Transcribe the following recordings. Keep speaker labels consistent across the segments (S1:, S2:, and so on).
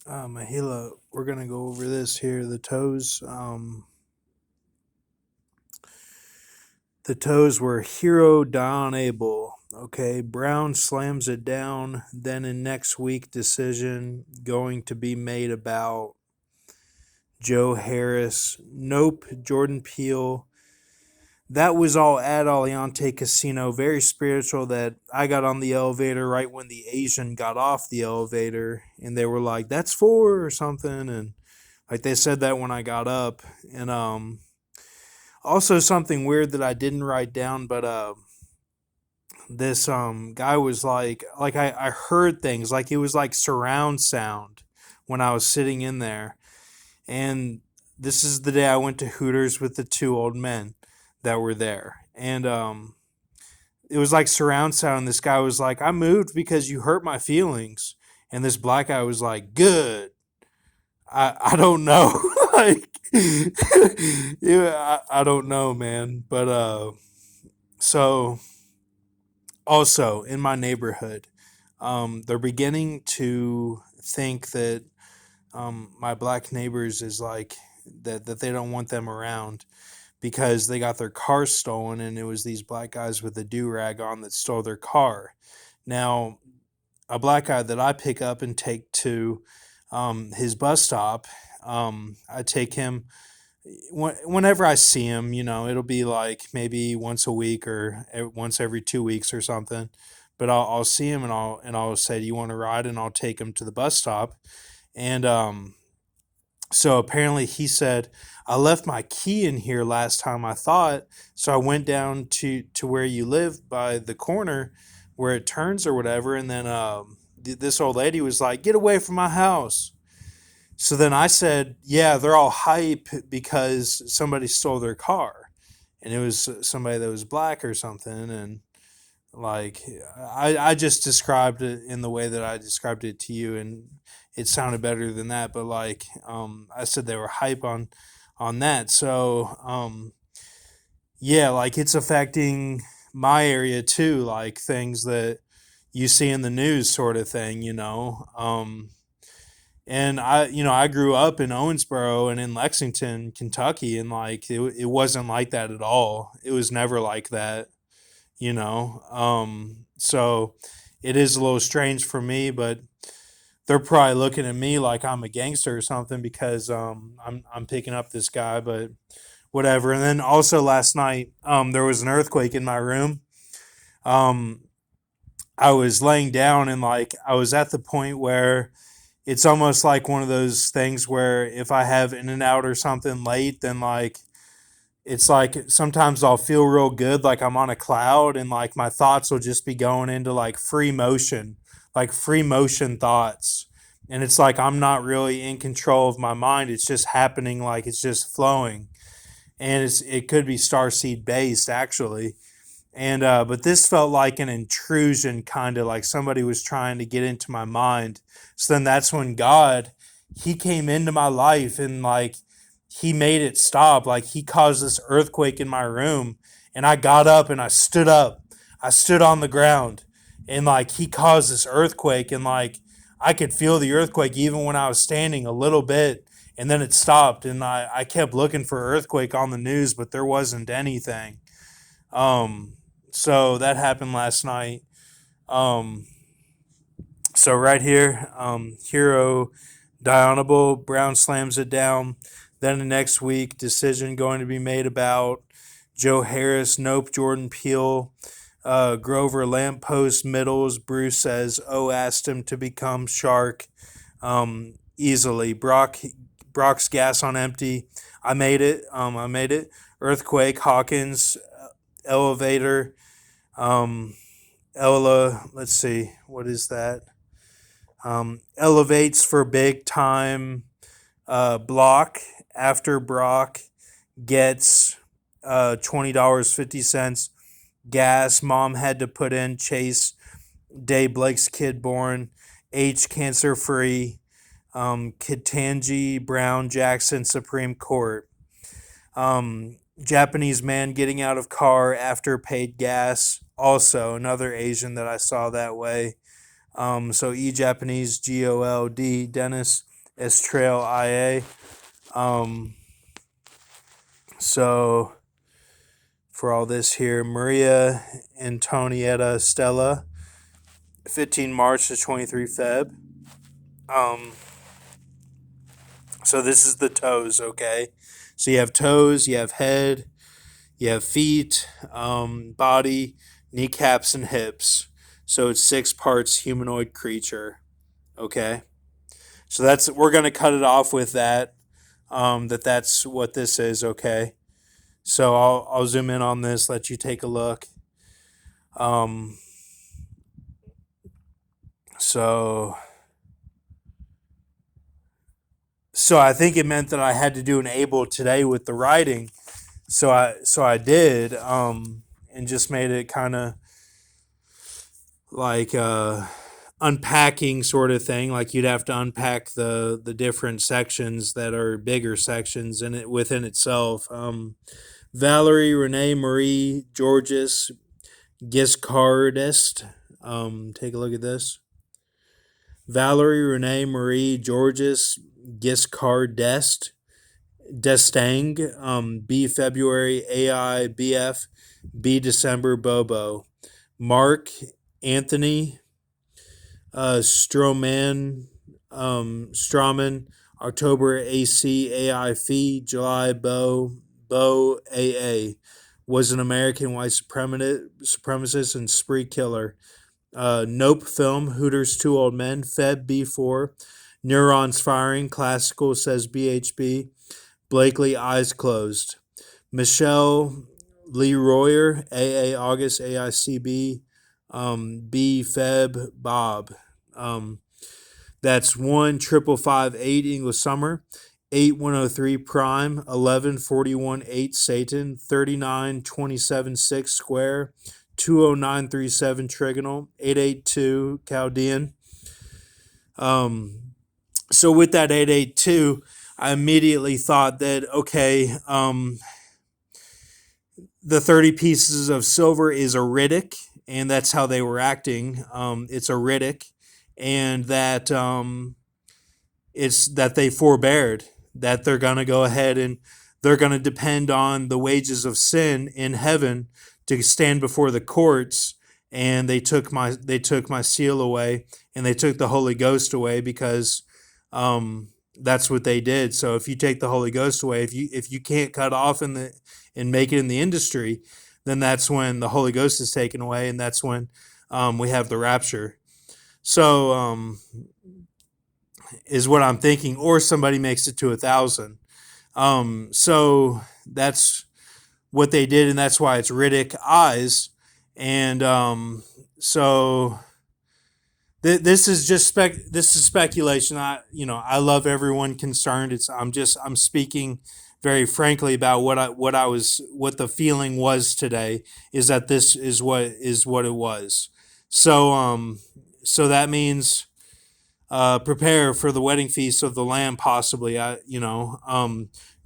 S1: Mahila, we're gonna go over this here. The toes were Hero Don Abel. Okay, Brown slams it down. Then in next week decision going to be made about Joe Harris. Nope, Jordan Peele. That was all at Aliante Casino. Very spiritual that I got on the elevator right when the Asian got off the elevator and they were like, "That's four" or something, and like they said that when I got up. And also something weird that I didn't write down, but this guy was like I heard things like it was like surround sound when I was sitting in there. And this is the day I went to Hooters with the two old men that were there. And it was like surround sound. And this guy was like, "I moved because you hurt my feelings." And this black guy was like, "Good." I don't know. Like, yeah, I don't know, man. But so also in my neighborhood, they're beginning to think that my black neighbors is like that they don't want them around because they got their car stolen, and it was these black guys with a do rag on that stole their car. Now, a black guy that I pick up and take to his bus stop, I take him whenever I see him. It'll be like maybe once a week or once every 2 weeks or something. But I'll see him and I'll say, "Do you want to ride?" And I'll take him to the bus stop. And so apparently he said, "I left my key in here last time, I thought." So I went down to where you live by the corner where it turns or whatever. And then this old lady was like, "Get away from my house." So then I said, "Yeah, they're all hype because somebody stole their car." And it was somebody that was black or something. And like, I just described it in the way that I described it to you, and it sounded better than that. But like, I said they were hype on that. So yeah, like it's affecting my area too, like things that you see in the news, sort of thing. And I grew up in Owensboro and in Lexington, Kentucky, and like it wasn't like that at all. It was never like that. So it is a little strange for me, but they're probably looking at me like I'm a gangster or something because I'm picking up this guy, but whatever. And then also last night, there was an earthquake in my room. Um, I was laying down and like I was at the point where it's almost like one of those things where if I have In and Out or something late, then like it's like sometimes I'll feel real good, like I'm on a cloud, and like my thoughts will just be going into like free motion thoughts. And it's like I'm not really in control of my mind. It's just happening, like it's just flowing. And it could be starseed based actually. And but this felt like an intrusion, kind of like somebody was trying to get into my mind. So then that's when God, he came into my life and like he made it stop. Like he caused this earthquake in my room, and I got up and I stood up. I stood on the ground, and like he caused this earthquake, and like I could feel the earthquake even when I was standing a little bit, and then it stopped. And I kept looking for earthquake on the news, but there wasn't anything. Um, so that happened last night. Um, so right here, Hero Dianable Brown slams it down. Then the next week, decision going to be made about Joe Harris. Nope, Jordan Peele. Grover Lamppost Middles. Bruce says, "Oh, asked him to become Shark easily." Brock's gas on empty. I made it. I made it. Earthquake. Hawkins elevator. Um, Ella, let's see, what is that? Elevates for big time. Block after Brock gets $20.50 gas. Mom had to put in Chase Day Blake's kid born. H cancer free. Ketanji Brown Jackson Supreme Court. Japanese man getting out of car after paid gas. Also, another Asian that I saw that way. So E Japanese GOLD Dennis. Estrella IA. Um, so for all this here, Maria Antonietta Stella, 15 March to 23 Feb. Um, so this is the toes, okay? So you have toes, you have head, you have feet, body, kneecaps, and hips. So it's 6 parts humanoid creature, okay? So that's we're gonna cut it off with that. That's what this is, okay? So I'll zoom in on this, let you take a look. Um, so so I think it meant that I had to do an able today with the writing. So I did, and just made it kind of like unpacking sort of thing. Like you'd have to unpack the different sections that are bigger sections in it within itself. Valerie Renee Marie Georges Giscardist. Take a look at this. Valerie Renee Marie Georges Giscardest Destang, B February AI BF B December Bobo. Mark Anthony Stroman, October AC AI Fee, July Bo AA, was an American white supremacist and spree killer. Nope Film, Hooters Two Old Men, Feb B4, Neurons Firing, Classical, says BHB, Blakely, Eyes Closed. Michelle Lee Royer, AA August, AICB, B Feb Bob. That's 15558 English Summer, 8103 Prime, 1141 8 Satan, 3927 6 Square, 20937 Trigonal, 882 Chaldean. So with that 882, I immediately thought that, okay, the 30 pieces of silver is Aridic, and that's how they were acting. It's Aridic, and that it's that they forbeared, that they're going to go ahead and they're going to depend on the wages of sin in heaven to stand before the courts. And they took my seal away, and they took the Holy Ghost away because that's what they did. So if you take the Holy Ghost away, if you can't cut off and make it in the industry, then that's when the Holy Ghost is taken away, and that's when we have the rapture. So is what I'm thinking, or somebody makes it to 1,000. So that's what they did, and that's why it's Riddick eyes. And so this is just this is speculation. I love everyone concerned. I'm speaking very frankly about what the feeling was today, is that this is what it was. So that means prepare for the wedding feast of the Lamb, possibly.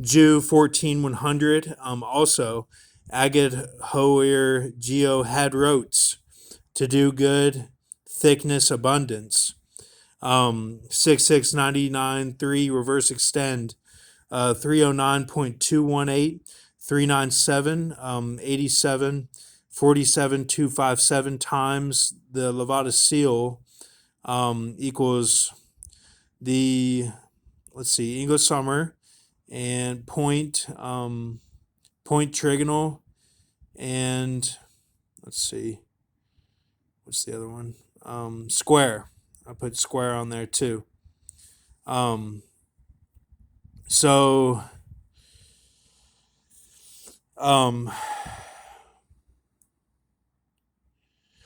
S1: Jew 14100. Also, Agad Hoir Geo had rotes to do good, thickness, abundance. 66993 reverse extend. 309.218 397 87 47 257 times the Levada seal equals the, let's see, English summer and point trigonal, and let's see, what's the other one? Square. I put square on there too. So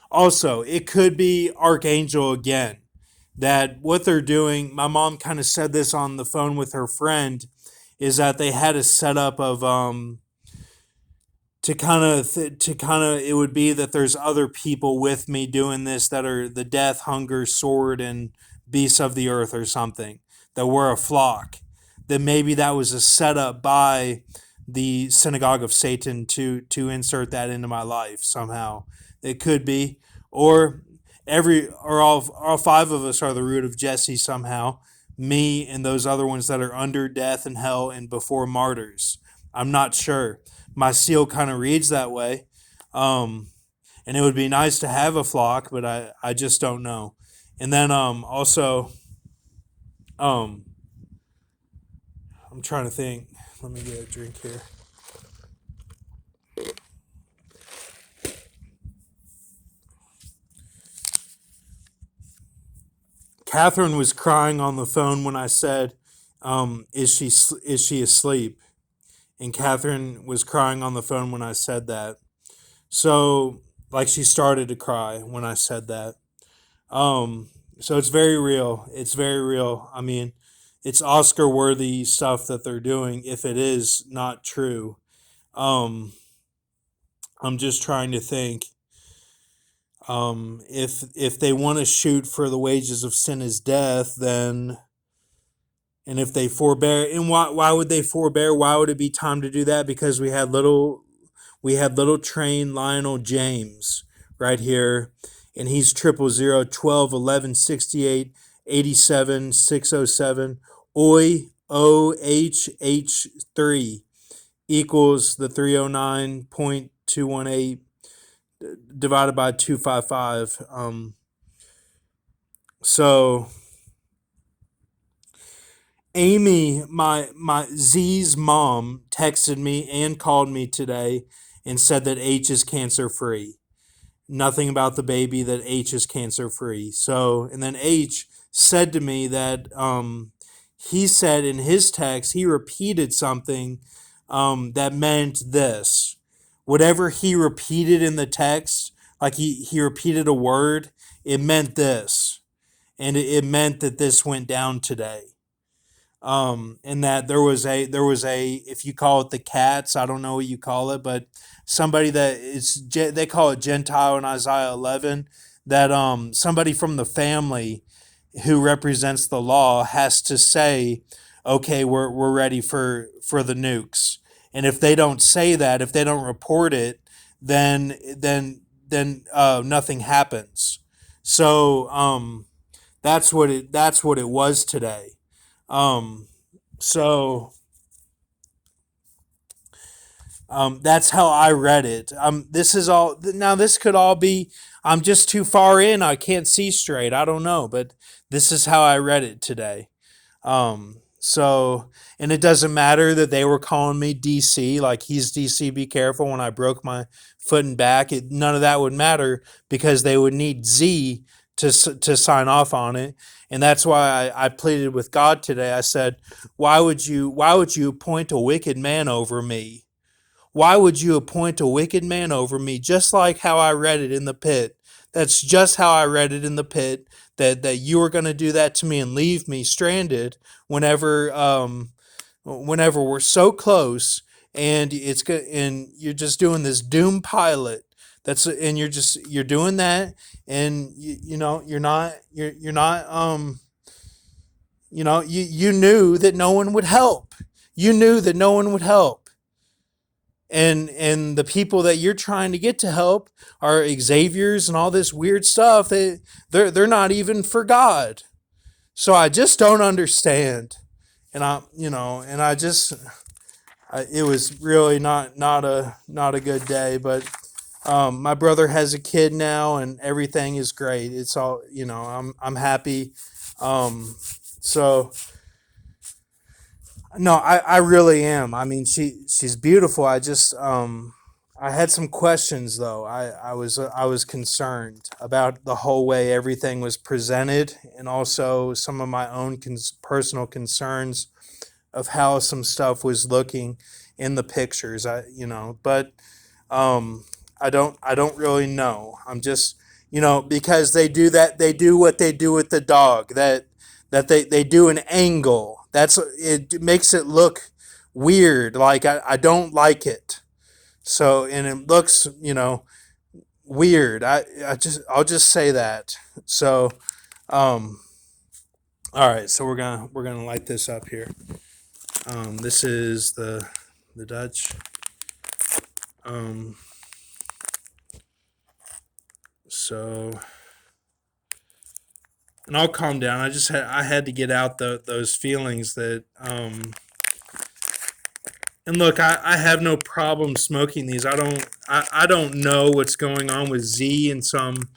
S1: also, it could be Archangel again. That what they're doing, my mom kind of said this on the phone with her friend, is that they had a setup of to kind of it would be that there's other people with me doing this that are the death, hunger, sword, and beasts of the earth or something, that we're a flock. That maybe that was a setup by the synagogue of Satan to insert that into my life somehow. It could be, or all five of us are the root of Jesse somehow. me and those other ones that are under death and hell and before martyrs. I'm not sure. My seal kind of reads that way. Um, and it would be nice to have a flock, but I just don't know. And then also um, I'm trying to think. Let me get a drink here. Catherine was crying on the phone when I said, is she asleep?" And Catherine was crying on the phone when I said that. So, like, she started to cry when I said that. Um, so it's very real. It's very real. I mean, it's Oscar worthy stuff that they're doing if it is not true. Um, I'm just trying to think. If they want to shoot for the wages of sin is death, then and if they forbear, and why would they forbear? Why would it be time to do that? Because we had little train Lionel James right here, and he's 00012116887 OI OHH3 equals the 309.218 divided by 255. So Amy, my Z's mom, texted me and called me today and said that H is cancer free. Nothing about the baby, that H is cancer free. So, and then H said to me that he said in his text, he repeated something that meant this. Whatever he repeated in the text, like he repeated a word, it meant this. And it meant that this went down today. And that there was a if you call it the cats, I don't know what you call it, but somebody that is they call it Gentile in Isaiah 11, that somebody from the family who represents the law has to say, okay, we're ready for the nukes. And if they don't say that, if they don't report it, then nothing happens. So that's what it was today. Um, so that's how I read it. This is all now. This could all be. I'm just too far in. I can't see straight. I don't know, but this is how I read it today. So, and it doesn't matter that they were calling me DC, like he's DC, be careful when I broke my foot and back. None of that would matter because they would need Z to sign off on it. And that's why I pleaded with God today. I said, why would you appoint a wicked man over me? Why would you appoint a wicked man over me? Just like how I read it in the pit. That's just how I read it in the pit. That you were going to do that to me and leave me stranded whenever we're so close, and it's good, and you're just doing this doom pilot. And you're doing that, and you knew that no one would help. You knew that no one would help, and the people that you're trying to get to help are Xavier's and all this weird stuff. They're not even for God. So I just don't understand, and it was really not a good day. But my brother has a kid now, and everything is great. It's all I'm happy. So no, I really am. I mean, she's beautiful. I had some questions though. I was concerned about the whole way everything was presented, and also some of my own personal concerns of how some stuff was looking in the pictures. But um, I don't really know. I'm just because they do what they do with the dog, that they do an angle. It makes it look weird. Like I don't like it. So, and it looks weird. I'll just say that. So um all right, so we're gonna light this up here. This is the Dutch. Um, so and I'll calm down. I had to get out those feelings that and look, I have no problem smoking these. I don't know what's going on with Z and some,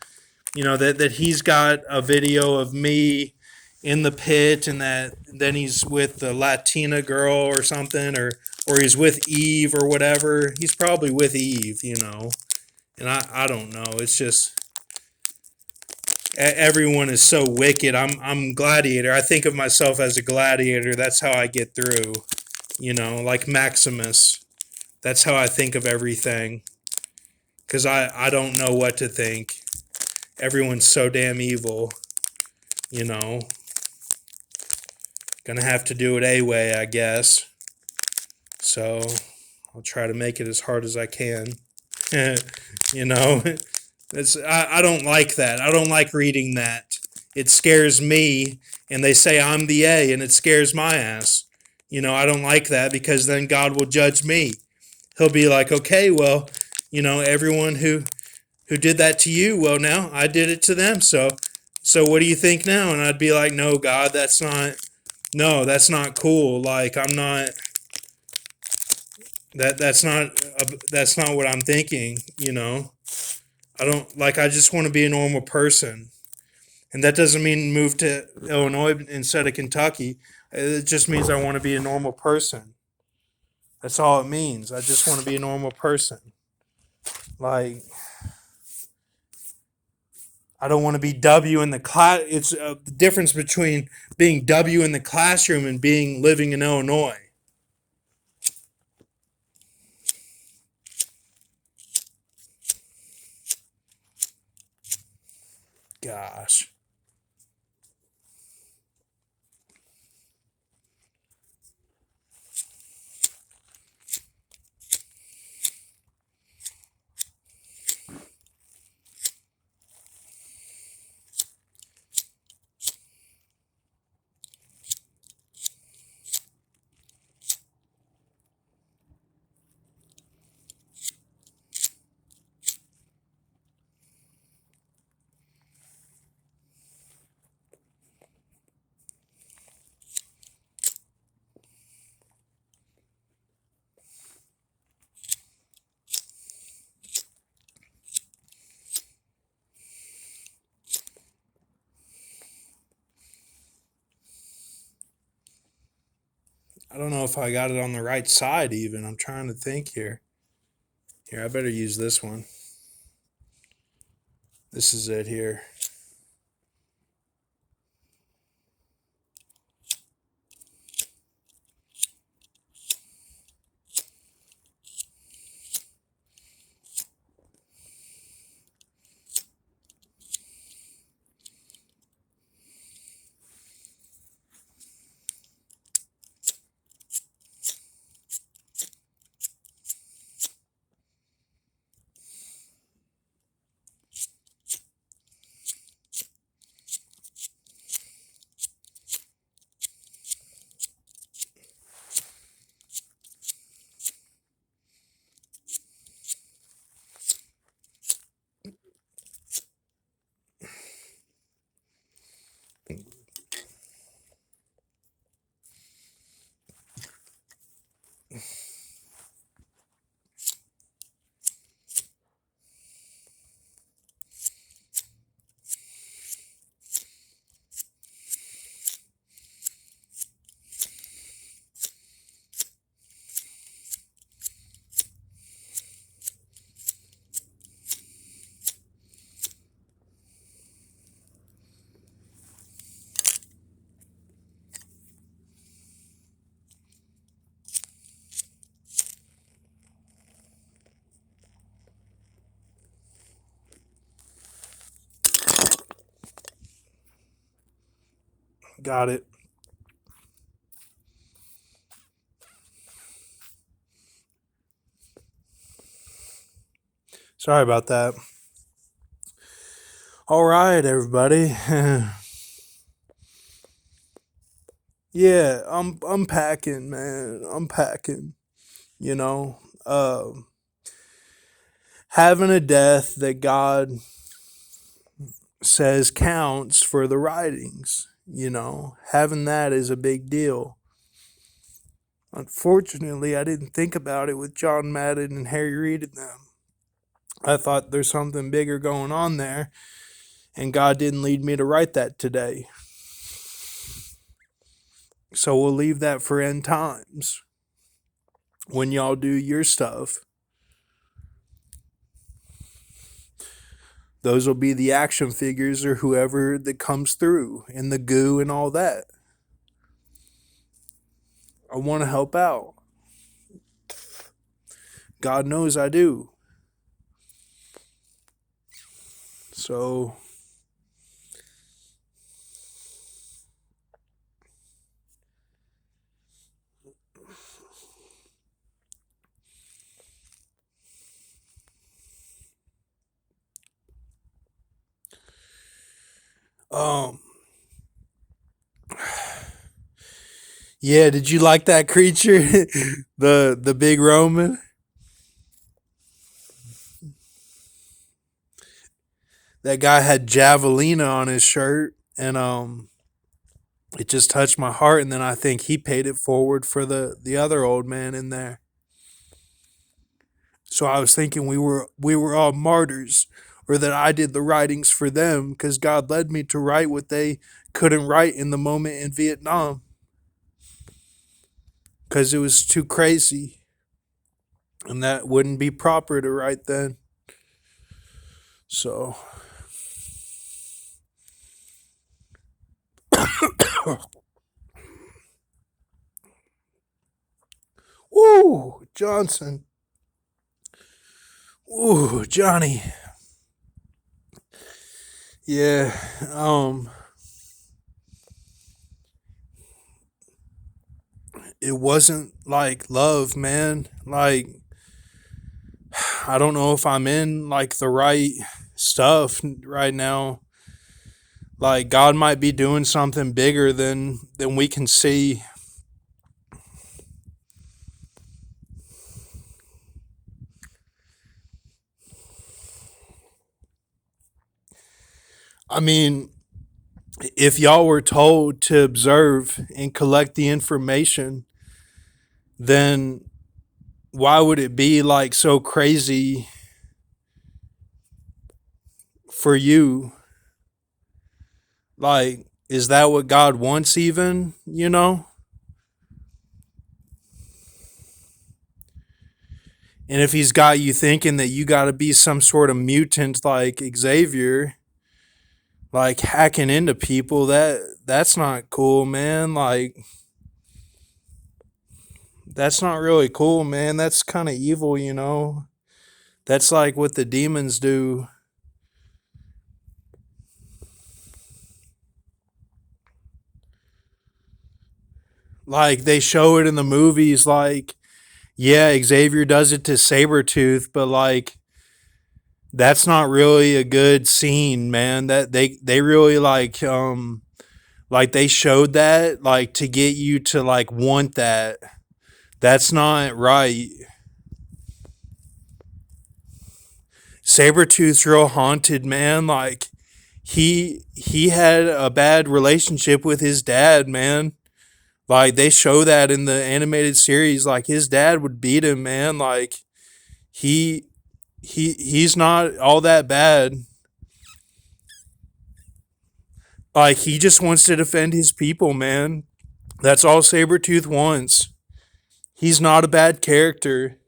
S1: that he's got a video of me in the pit, and that then he's with the Latina girl or something, or he's with Eve or whatever. He's probably with Eve. And I don't know. It's just everyone is so wicked. I'm gladiator. I think of myself as a gladiator. That's how I get through. Like Maximus. That's how I think of everything. Because I don't know what to think. Everyone's so damn evil. You know. Gonna have to do it a way, I guess. So I'll try to make it as hard as I can. you know, I don't like that. I don't like reading that. It scares me, and they say I'm the A, and it scares my ass. I don't like that because then God will judge me. He'll be like, okay, well, everyone who did that to you, well, now I did it to them. So what do you think now? And I'd be like, no, God, that's not cool. Like, I'm not. That's not what I'm thinking. I don't like. I just want to be a normal person, and that doesn't mean move to Illinois instead of Kentucky. It just means I want to be a normal person. That's all it means. I just want to be a normal person. Like, I don't want to be W in the class. It's the difference between being W in the classroom and being living in Illinois. Gosh. I don't know if I got it on the right side even. I'm trying to think here. Here, I better use this one. This is it here. Got it. Sorry about that. All right, everybody. Yeah, I'm packing, man. I'm packing. You know, having a death that God says counts for the writings. Having that is a big deal. Unfortunately, I didn't think about it with John Madden and Harry Reid and them. I thought there's something bigger going on there, and God didn't lead me to write that today. So we'll leave that for end times when y'all do your stuff. Those will be the action figures or whoever that comes through and the goo and all that. I want to help out. God knows I do. So um yeah, did you like that creature? the big Roman? That guy had Javelina on his shirt, and it just touched my heart, and then I think he paid it forward for the other old man in there. So I was thinking we were all martyrs, or that I did the writings for them because God led me to write what they couldn't write in the moment in Vietnam because it was too crazy, and that wouldn't be proper to write then. So, ooh, Johnson. Ooh, Johnny. Yeah, it wasn't like love, man. Like, I don't know if I'm in like the right stuff right now. Like, God might be doing something bigger than we can see. I mean, if y'all were told to observe and collect the information, then why would it be like so crazy for you? Like, is that what God wants, even? And if He's got you thinking that you got to be some sort of mutant like Xavier, like hacking into people, that's not cool, man. Like, that's not really cool, man. That's kind of evil. That's like what the demons do. Like, they show it in the movies, like, yeah, Xavier does it to Sabretooth, but like, that's not really a good scene, man. That they really like they showed that like to get you to like want that. That's not right. Sabretooth's real haunted, man. Like, he had a bad relationship with his dad, man. Like, they show that in the animated series. Like, his dad would beat him, man. Like, he he's not all that bad. Like, he just wants to defend his people, man. That's all Sabretooth wants. He's not a bad character.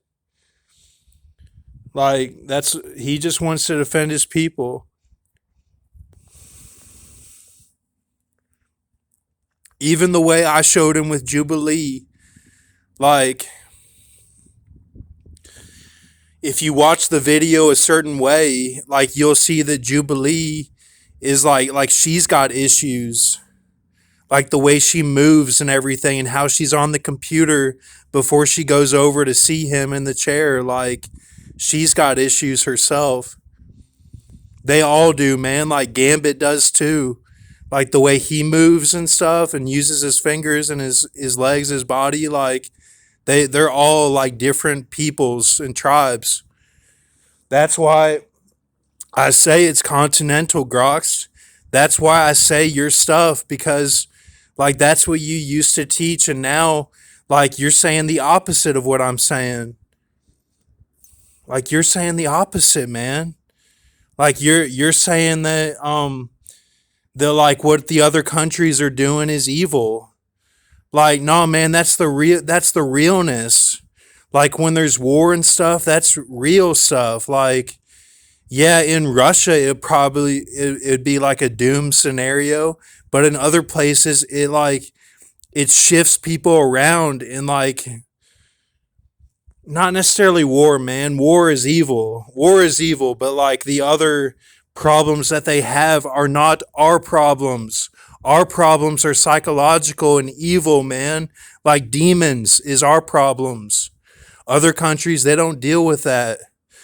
S1: Like, that's he just wants to defend his people. Even the way I showed him with Jubilee, like, if you watch the video a certain way, like, you'll see that Jubilee is like she's got issues. Like, the way she moves and everything, and how she's on the computer before she goes over to see him in the chair. Like, she's got issues herself. They all do, man. Like, Gambit does too. Like, the way he moves and stuff and uses his fingers and his legs, his body, like, they're all like different peoples and tribes. That's why I say it's continental, Grox. That's why I say your stuff, because like that's what you used to teach, and now like you're saying the opposite of what I'm saying. Like you're saying the opposite, man. Like you're saying that the like what the other countries are doing is evil. Like, no, man, that's the realness. Like when there's war and stuff, that's real stuff. Like, yeah, in Russia it'd be like a doom scenario, but in other places it shifts people around, and like not necessarily war, man. War is evil. War is evil, but like the other problems that they have are not our problems. Our problems are psychological and evil, man. Like demons is our problems. Other countries, they don't deal with that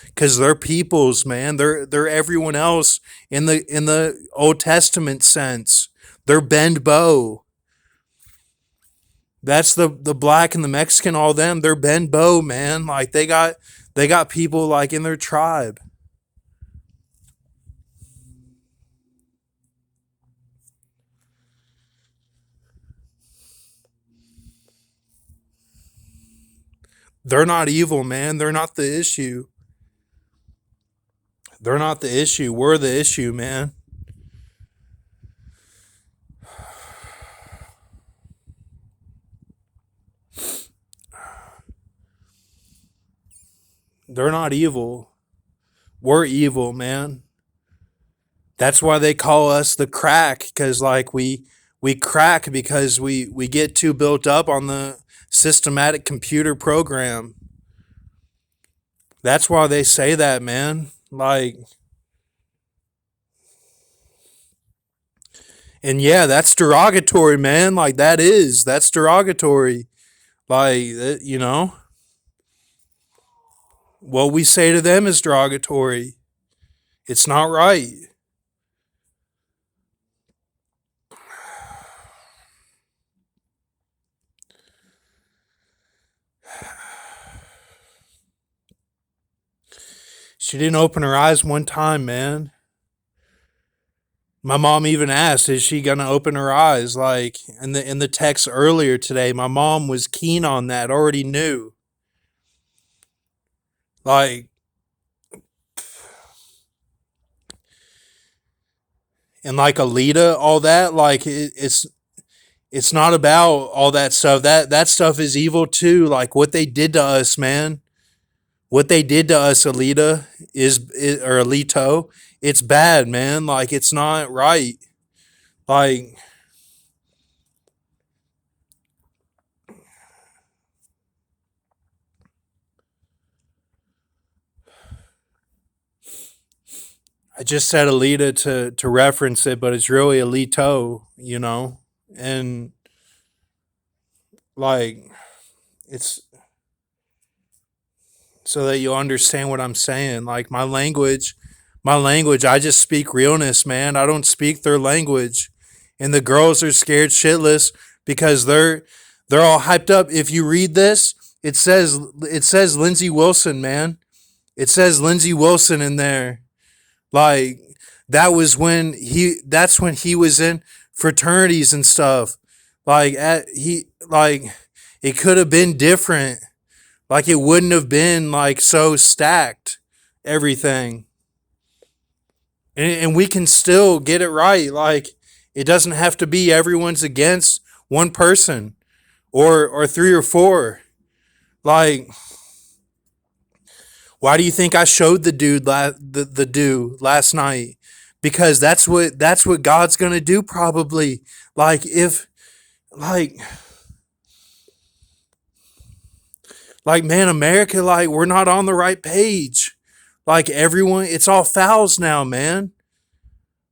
S1: because they're peoples, man. They're everyone else in the Old Testament sense. They're bend bow. That's the black and the Mexican, all them. They're bend bow, man. Like they got people like in their tribe. They're not evil, man. They're not the issue. They're not the issue. We're the issue, man. They're not evil. We're evil, man. That's why they call us the crack, because like we crack because we get too built up on the systematic computer program. That's why they say that, man. Like, and yeah, that's derogatory, man. Like that's derogatory. Like, you know, what we say to them is derogatory. It's not right. She didn't open her eyes one time, man. My mom even asked, "Is she gonna open her eyes?" Like in the text earlier today, my mom was keen on that. Already knew. Like, and like Alita, all that. Like it's not about all that stuff. That stuff is evil too. Like what they did to us, man. What they did to us, Alita or Alito. It's bad, man. Like it's not right. Like I just said Alita to reference it, but it's really Alito, you know, and like it's so that you understand what I'm saying. Like my language, I just speak realness, man. I don't speak their language, and the girls are scared shitless because they're all hyped up. If you read this, it says Lindsey Wilson, man. It says Lindsey Wilson in there. Like that's when he was in fraternities and stuff. Like it could have been different. Like it wouldn't have been like so stacked everything. And we can still get it right. Like it doesn't have to be everyone's against one person or three or four. Like why do you think I showed the dude last night? Because that's what God's gonna do probably. Like if like like man, America, like we're not on the right page. Like everyone, it's all fouls now, man.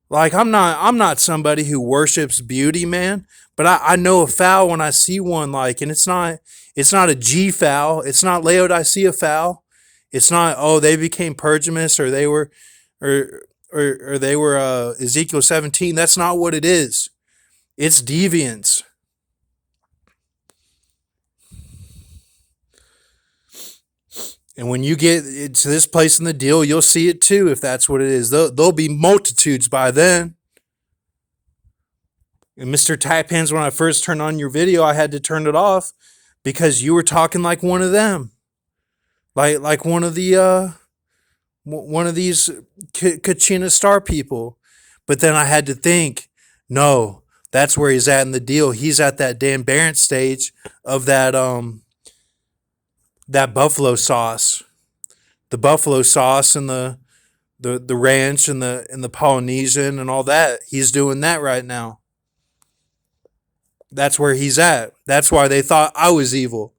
S1: Like I'm not somebody who worships beauty, man. But I know a foul when I see one. Like, and it's not a G foul. It's not Laodicea foul. It's not, oh, they became Pergamus or they were or or they were Ezekiel 17. That's not what it is. It's deviance. And when you get to this place in the deal, you'll see it too, if that's what it is. There'll be multitudes by then. And Mr. Taphands, when I first turned on your video, I had to turn it off because you were talking like one of them. Like one of these Kachina Star people. But then I had to think, no, that's where he's at in the deal. He's at that Dan Barrett stage of that buffalo sauce. The buffalo sauce and the ranch and the Polynesian and all that. He's doing that right now. That's where he's at. That's why they thought I was evil.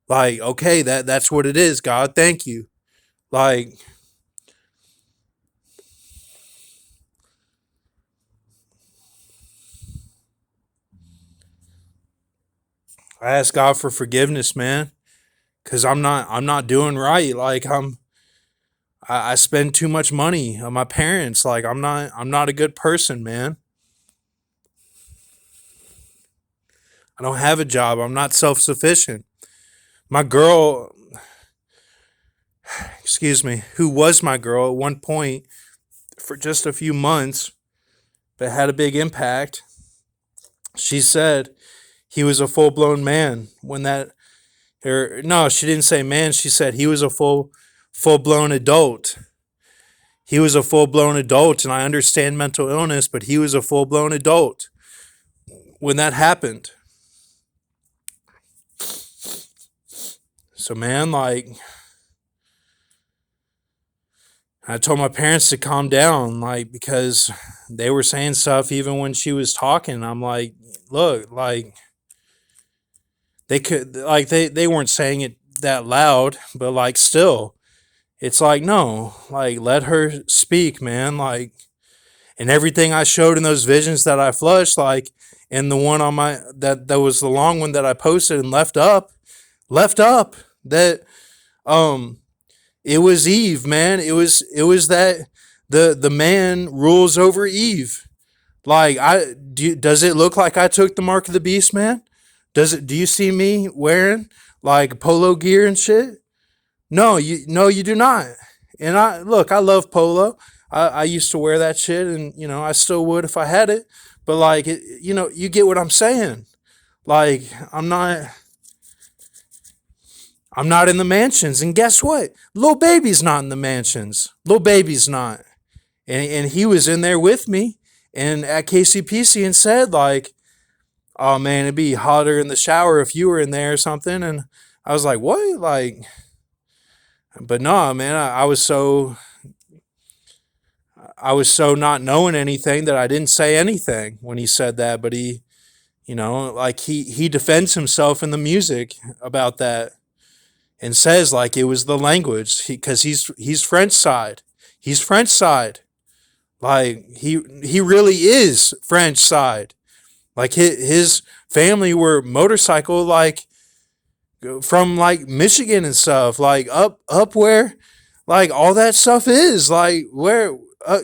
S1: Like, okay, that's what it is, God. Thank you. Like, I ask God for forgiveness, man, because I'm not doing right. Like I spend too much money on my parents. Like I'm not a good person, man. I don't have a job. I'm not self sufficient. My girl, excuse me, who was my girl at one point for just a few months, but had a big impact. She said he was a full blown man when that. Or no, she didn't say man. She said he was a full blown adult. He was a full blown adult, and I understand mental illness, but he was a full blown adult when that happened. So, man, like, I told my parents to calm down, like, because they were saying stuff even when she was talking. I'm like, look, like, they weren't saying it that loud, but like, still, it's like, no, like, let her speak, man. Like, and everything I showed in those visions that I flushed, like, and the one on my that was the long one that I posted and left up that um it was Eve, man. It was that the man rules over Eve. Like does it look like I took the mark of the beast, man? Do you see me wearing like polo gear and shit? No, you do not. And I love polo. I used to wear that shit, and I still would if I had it. But like you get what I'm saying. Like I'm not in the mansions, and guess what? Lil Baby's not in the mansions. Lil Baby's not, and he was in there with me, and at KCPC, and said like, "Oh man, it'd be hotter in the shower if you were in there or something." And I was like, "What?" Like, but no, man, I was so not knowing anything that I didn't say anything when he said that. But he, like he defends himself in the music about that and says like it was the language because he's French side. He's French side. Like he really is French side. Like his family were motorcycle like from like Michigan and stuff. Like up where like all that stuff is like where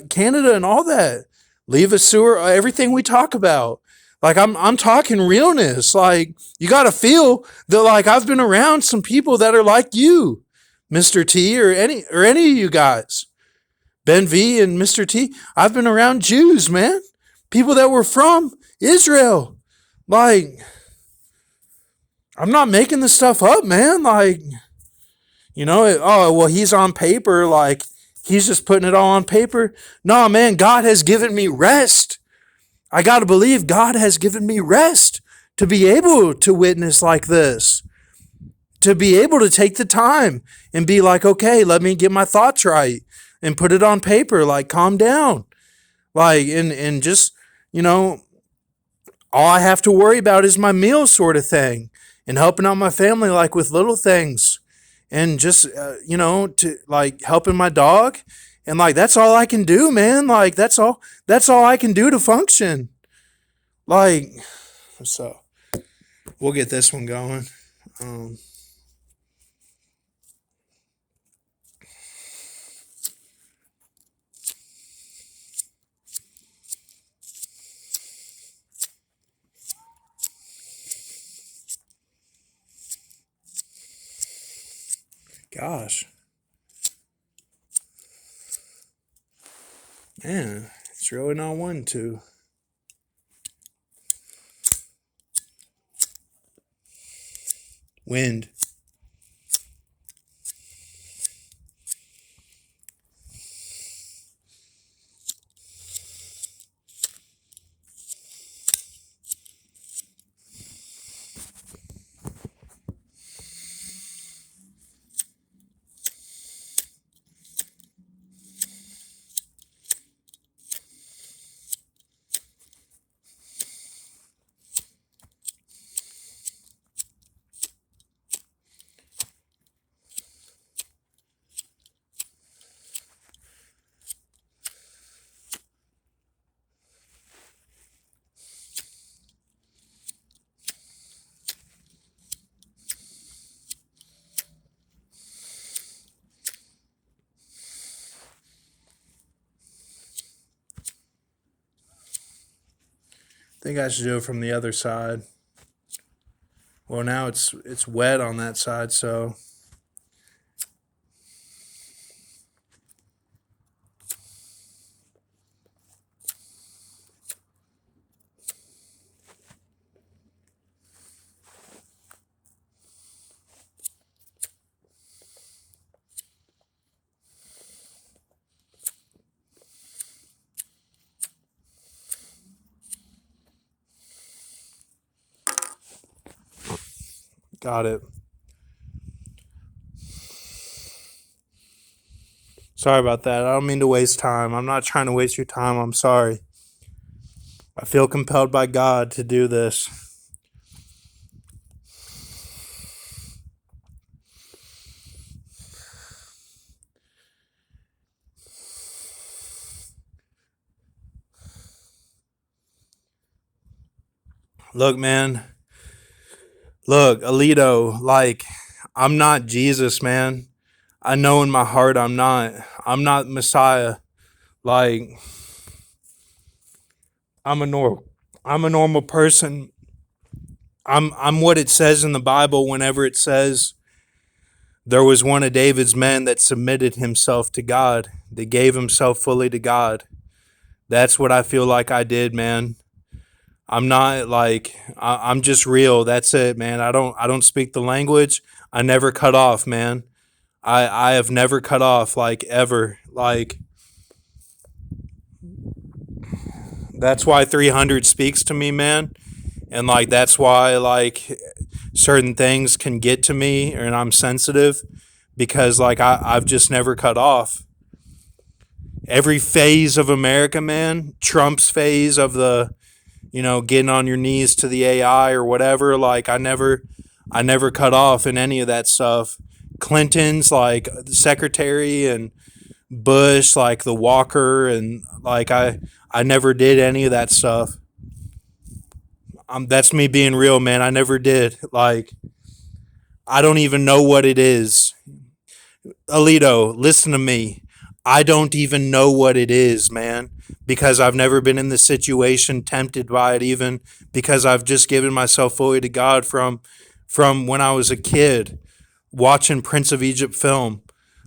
S1: Canada and all that. Leave a sewer, everything we talk about. Like I'm talking realness. Like you got to feel that like I've been around some people that are like you, Mr. T, or any of you guys. Ben V and Mr. T. I've been around Jews, man. People that were from Israel. Like I'm not making this stuff up, man. Like oh, well, he's on paper. Like, he's just putting it all on paper. No, man, God has given me rest. I got to believe God has given me rest to be able to witness like this, to be able to take the time and be like, okay, let me get my thoughts right and put it on paper. Like, calm down. Like, and just, all I have to worry about is my meals, sort of thing, and helping out my family, like with little things, and just to like helping my dog, and like that's all I can do, man. Like that's all I can do to function. Like, so we'll get this one going. Um, Gosh. Man, it's really not wanting to. Wind. I think I should do it from the other side. Well, now it's wet on that side, so got it. Sorry about that. I don't mean to waste time. I'm not trying to waste your time. I'm sorry. I feel compelled by God to do this. Look, man. Look, Alito, like, I'm not Jesus, man. I know in my heart I'm not. I'm not Messiah. Like, I'm a normal person. I'm what it says in the Bible whenever it says there was one of David's men that submitted himself to God, that gave himself fully to God. That's what I feel like I did, man. I'm not like I'm just real. That's it, man. I don't speak the language. I never cut off, man. I have never cut off, like, ever. Like, that's why 300 speaks to me, man. And like that's why like certain things can get to me and I'm sensitive because like I've just never cut off. Every phase of America, man, Trump's phase of the, getting on your knees to the AI or whatever, like I never cut off in any of that stuff. Clinton's like the secretary and Bush, like the Walker, and like I never did any of that stuff. That's me being real, man. I never did. Like, I don't even know what it is. Alito, listen to me. I don't even know what it is, man, because I've never been in the situation, tempted by it, even because I've just given myself fully to God from when I was a kid, watching Prince of Egypt film.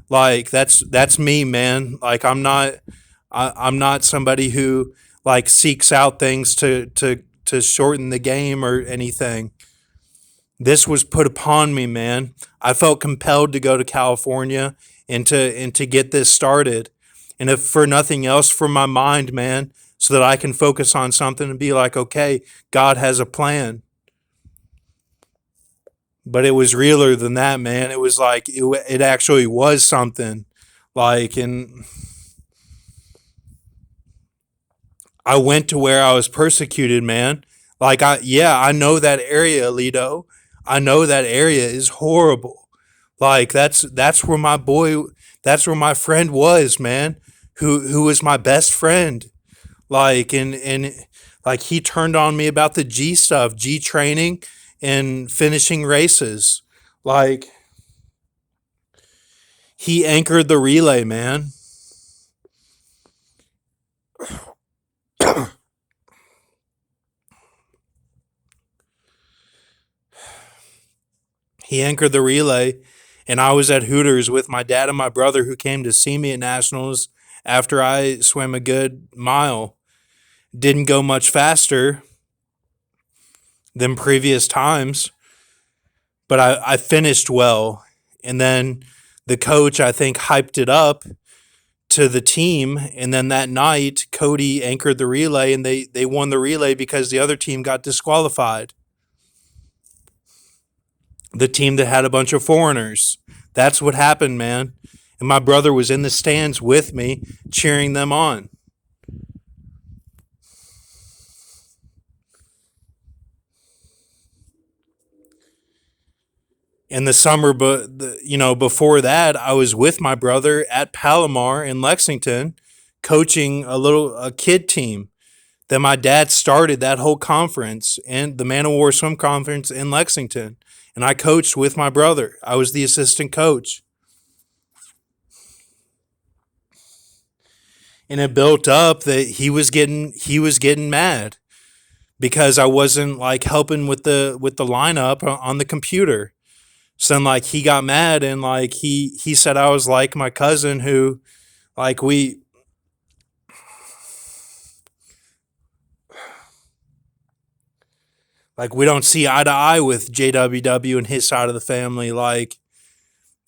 S1: Like that's me, man. Like I'm not somebody who like seeks out things to shorten the game or anything. This was put upon me, man. I felt compelled to go to California and to get this started. And if for nothing else, for my mind, man, so that I can focus on something and be like, okay, God has a plan. But it was realer than that, man. It was like it actually was something. Like, and I went to where I was persecuted, man. Like I know that area, Alito. I know that area is horrible. Like that's where my boy, that's where my friend was, man. Who was my best friend. Like and like he turned on me about the G stuff, G training and finishing races. Like he anchored the relay, man. He anchored the relay And I was at Hooters with my dad and my brother who came to see me at Nationals after I swam a good mile. Didn't go much faster than previous times, but I finished well. And then the coach, I think, hyped it up to the team. And then that night, Cody anchored the relay, and they won the relay because the other team got disqualified. The team that had a bunch of foreigners. That's what happened, man. And my brother was in the stands with me, cheering them on. In the summer, before that, I was with my brother at Palomar in Lexington, coaching a kid team that my dad started that whole conference and the Man of War Swim Conference in Lexington. And I coached with my brother. I was the assistant coach. And it built up that he was getting mad because I wasn't like helping with the lineup on the computer. So then like he got mad and like he said I was like my cousin who like we don't see eye to eye with JWW and his side of the family, like,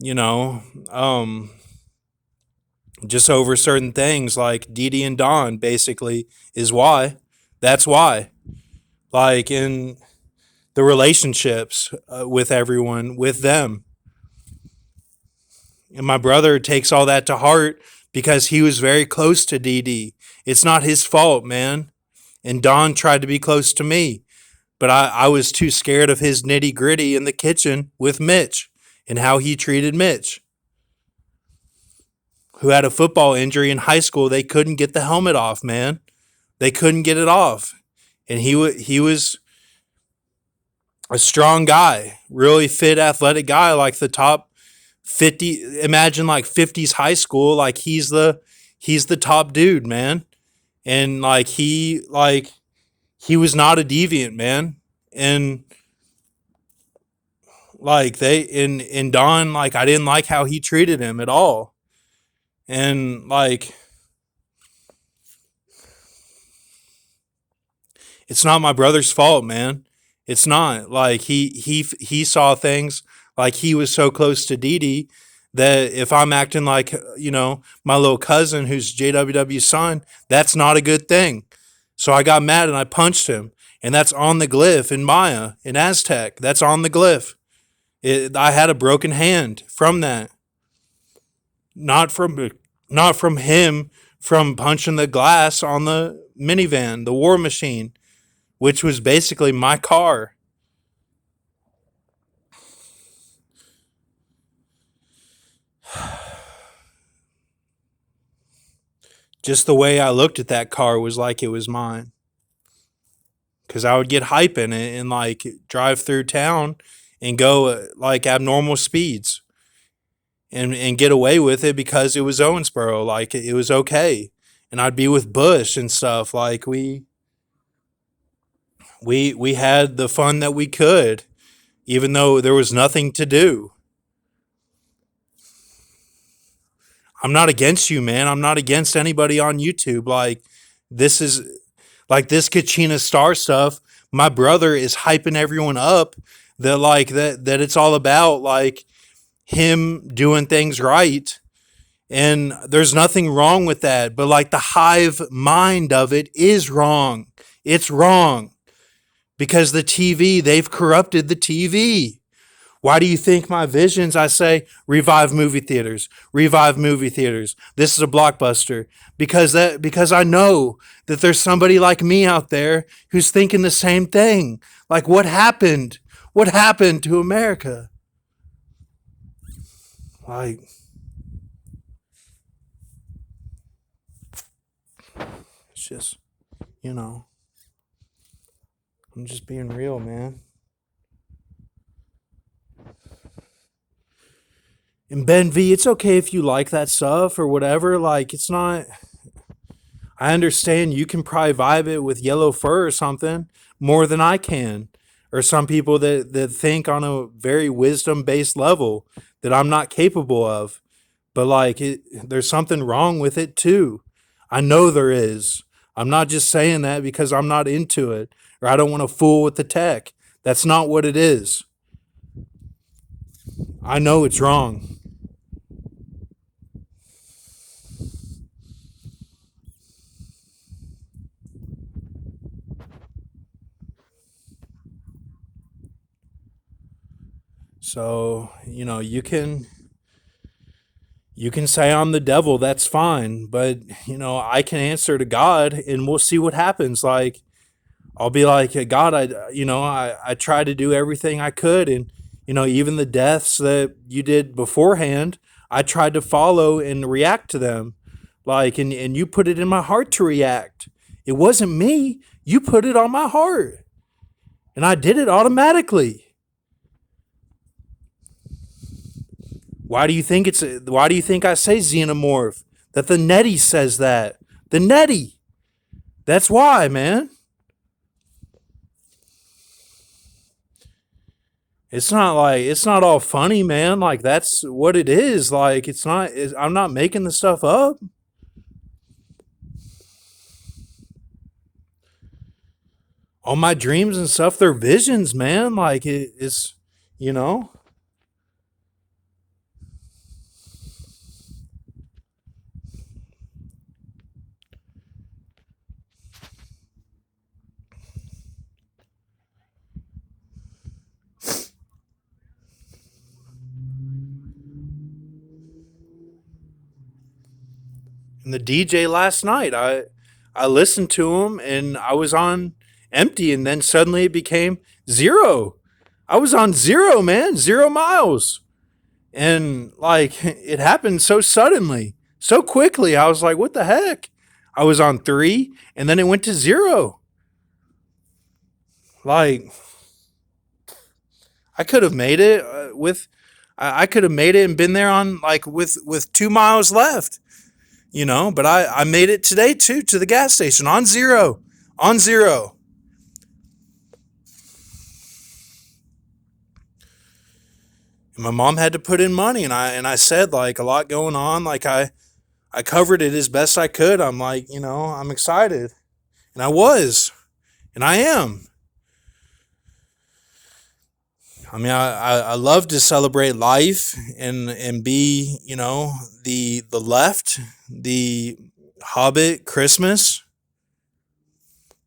S1: you know, just over certain things like Dee and Don basically is why. That's why. Like in the relationships with everyone, with them. And my brother takes all that to heart because he was very close to Dee. It's not his fault, man. And Don tried to be close to me. But I was too scared of his nitty gritty in the kitchen with Mitch and how he treated Mitch, who had a football injury in high school. They couldn't get the helmet off, man. They couldn't get it off. And he was a strong guy, really fit, athletic guy, like the top 50. Imagine like 50s high school. Like he's the top dude, man. And like he was not a deviant, man. And like in Don, like I didn't like how he treated him at all. And like it's not my brother's fault, man. It's not. Like he saw things, like he was so close to Dee that if I'm acting like, my little cousin who's JWW's son, that's not a good thing. So I got mad and I punched him. And that's on the glyph in Maya, in Aztec. That's on the glyph. I had a broken hand from that. Not from him, from punching the glass on the minivan, the War Machine, which was basically my car. Just the way I looked at that car was like it was mine. Because I would get hype in it and like drive through town and go like abnormal speeds and get away with it because it was Owensboro. Like it was okay. And I'd be with Bush and stuff. Like we had the fun that we could, even though there was nothing to do. I'm not against you, man. I'm not against anybody on YouTube. Like this is like this Kachina Star stuff. My brother is hyping everyone up that it's all about like him doing things right. And there's nothing wrong with that. But like the hive mind of it is wrong. It's wrong. Because the TV, they've corrupted the TV. Why do you think my visions, I say, revive movie theaters, revive movie theaters. This is a blockbuster. Because I know that there's somebody like me out there who's thinking the same thing. Like what happened? What happened to America? Like it's just, I'm just being real, man. And Ben V, it's okay if you like that stuff or whatever. Like, it's not. I understand you can probably vibe it with Yellow Fur or something more than I can. or some people that think on a very wisdom based level that I'm not capable of. But like there's something wrong with it too. I know there is. I'm not just saying that because I'm not into it or I don't want to fool with the tech. That's not what it is. I know it's wrong. So, you can say I'm the devil, that's fine, but I can answer to God and we'll see what happens. Like I'll be like, "Hey, God, I tried to do everything I could, and even the deaths that you did beforehand, I tried to follow and react to them, like, and you put it in my heart to react. It wasn't me. You put it on my heart, and I did it automatically. Why do you think I say xenomorph? That the Nettie says that. The Nettie. That's why, man. It's not all funny, man. Like that's what it is. Like I'm not making the stuff up. All my dreams and stuff, they're visions, man. Like it's you know. And the DJ last night, I listened to him and I was on empty, and then suddenly it became zero. I was on zero, man, 0 miles. And like it happened so suddenly, so quickly. I was like, what the heck? I was on three and then it went to zero. Like I could have made it I could have made it and been there on like with 2 miles left, but I made it today too to the gas station on zero. On zero. And my mom had to put in money, and I said like a lot going on. Like I covered it as best I could. I'm like, I'm excited. And I was. And I am. I mean, I love to celebrate life and be, the left, the Hobbit Christmas.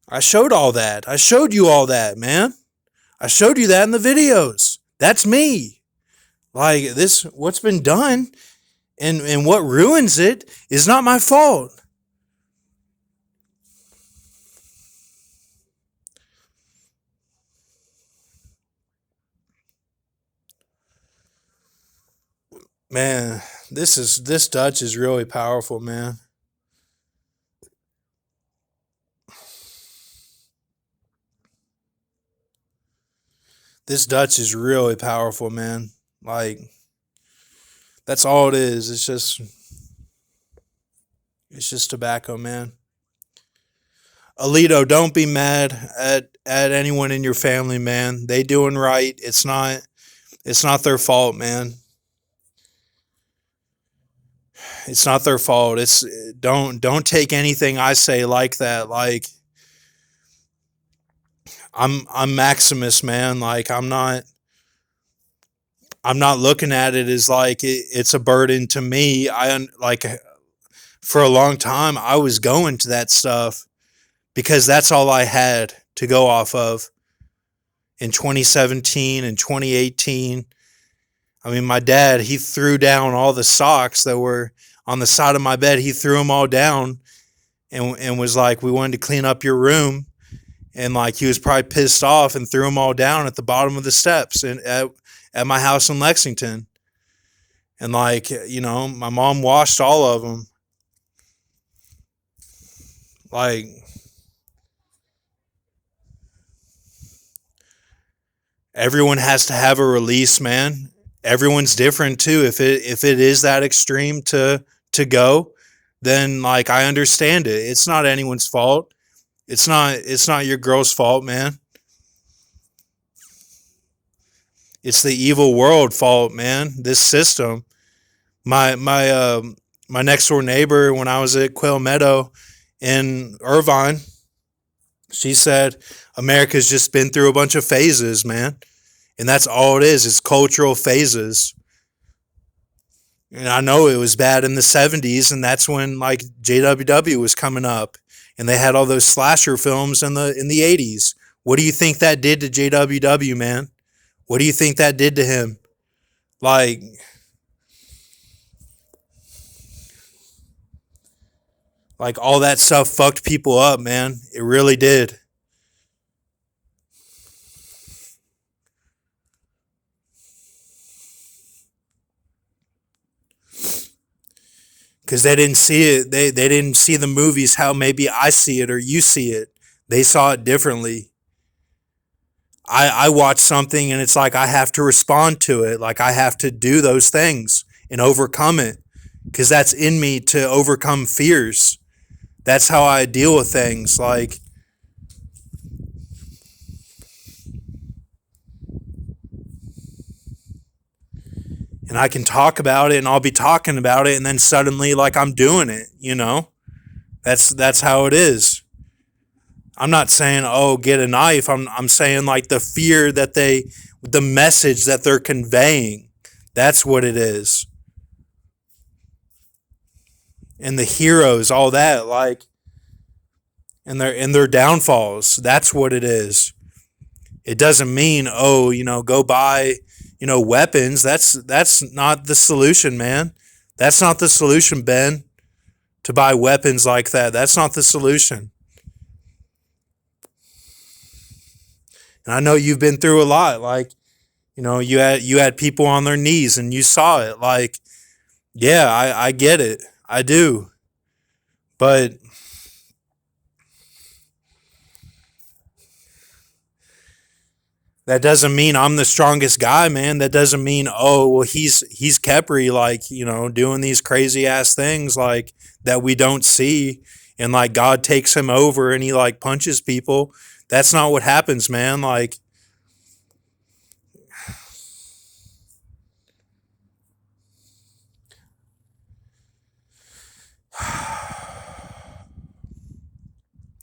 S1: I showed all that. I showed you all that, man. I showed you that in the videos. That's me. Like this, what's been done and what ruins it is not my fault. Man, this Dutch is really powerful, man. This Dutch is really powerful, man. Like that's all it is. It's just tobacco, man. Alito, don't be mad at anyone in your family, man. They doing right. It's not their fault, man. It's not their fault. It's don't take anything I say like that. Like I'm Maximus, man. Like I'm not looking at it as like it's a burden to me. Like for a long time I was going to that stuff because that's all I had to go off of in 2017 and 2018. I mean, my dad, he threw down all the socks that were on the side of my bed. He threw them all down and was like, "We wanted to clean up your room." And like he was probably pissed off and threw them all down at the bottom of the steps at my house in Lexington. And like, my mom washed all of them. Like everyone has to have a release, man. Everyone's different too. If it is that extreme to go, then like I understand it. It's not anyone's fault. It's not your girl's fault, man. It's the evil world fault, man. This system. My next door neighbor when I was at Quail Meadow in Irvine, she said America's just been through a bunch of phases, man. And that's all it is. It's cultural phases. And I know it was bad in the 70s, and that's when like JWW was coming up, and they had all those slasher films in the 80s. What do you think that did to JWW, man? What do you think that did to him? Like, all that stuff fucked people up, man. It really did. Because they didn't see it. They didn't see the movies how maybe I see it or you see it. They saw it differently. I watch something and it's like I have to respond to it. Like I have to do those things and overcome it. Because that's in me to overcome fears. That's how I deal with things. Like, and I can talk about it and I'll be talking about it and then suddenly like I'm doing it, you know? That's how it is. I'm not saying, oh, get a knife. I'm saying like the message that they're conveying. That's what it is. And the heroes, all that, like, and their downfalls. That's what it is. It doesn't mean, oh, go buy, weapons. That's not the solution, man. That's not the solution, Ben. To buy weapons like that. That's not the solution. And I know you've been through a lot. Like, you had people on their knees and you saw it. Like, yeah, I get it. I do. But that doesn't mean I'm the strongest guy, man. That doesn't mean, oh, well, he's Kepri, like, doing these crazy ass things like that we don't see, and like God takes him over and he like punches people. That's not what happens, man. Like,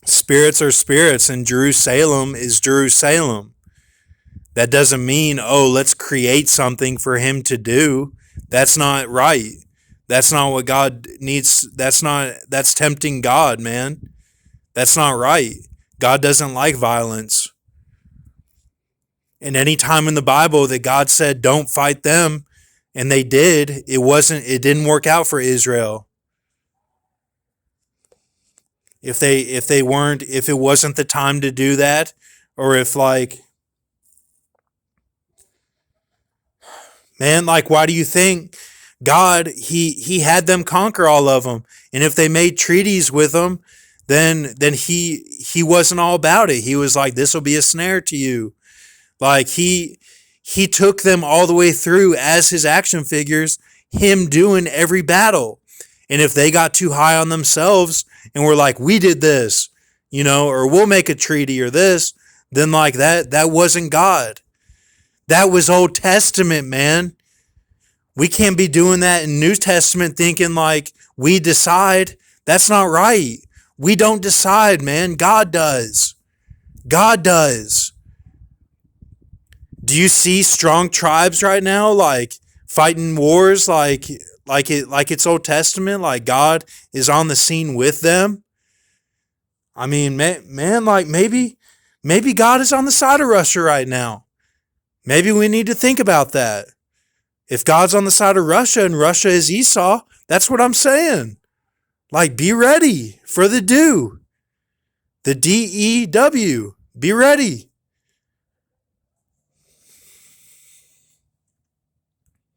S1: spirits are spirits and Jerusalem is Jerusalem. That doesn't mean, oh, let's create something for him to do. That's not right. That's not what God needs. That's tempting God, man. That's not right. God doesn't like violence. And any time in the Bible that God said, don't fight them, and they did, it didn't work out for Israel. If it wasn't the time to do that, or if like, man, like, why do you think God, he had them conquer all of them? And if they made treaties with them, then he wasn't all about it. He was like, this will be a snare to you. Like he took them all the way through as his action figures, him doing every battle. And if they got too high on themselves and were like, we did this, or we'll make a treaty or this, then like that wasn't God. That was Old Testament, man. We can't be doing that in New Testament thinking like we decide. That's not right. We don't decide, man. God does. God does. Do you see strong tribes right now like fighting wars like it's Old Testament, like God is on the scene with them? I mean, man, like maybe God is on the side of Russia right now. Maybe we need to think about that. If God's on the side of Russia and Russia is Esau, that's what I'm saying. Like, be ready for the DEW. The DEW. Be ready.